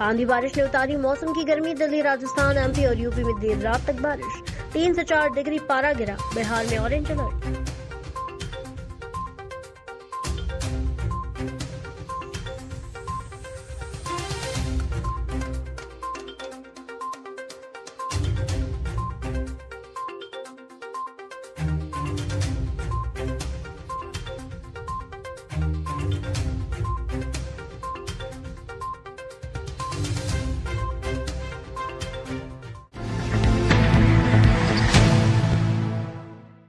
आंधी बारिश ने उतारी मौसम की गर्मी। दिल्ली, राजस्थान, एमपी और यूपी में देर रात तक बारिश। 3 से 4 डिग्री पारा गिरा। बिहार में ऑरेंज अलर्ट।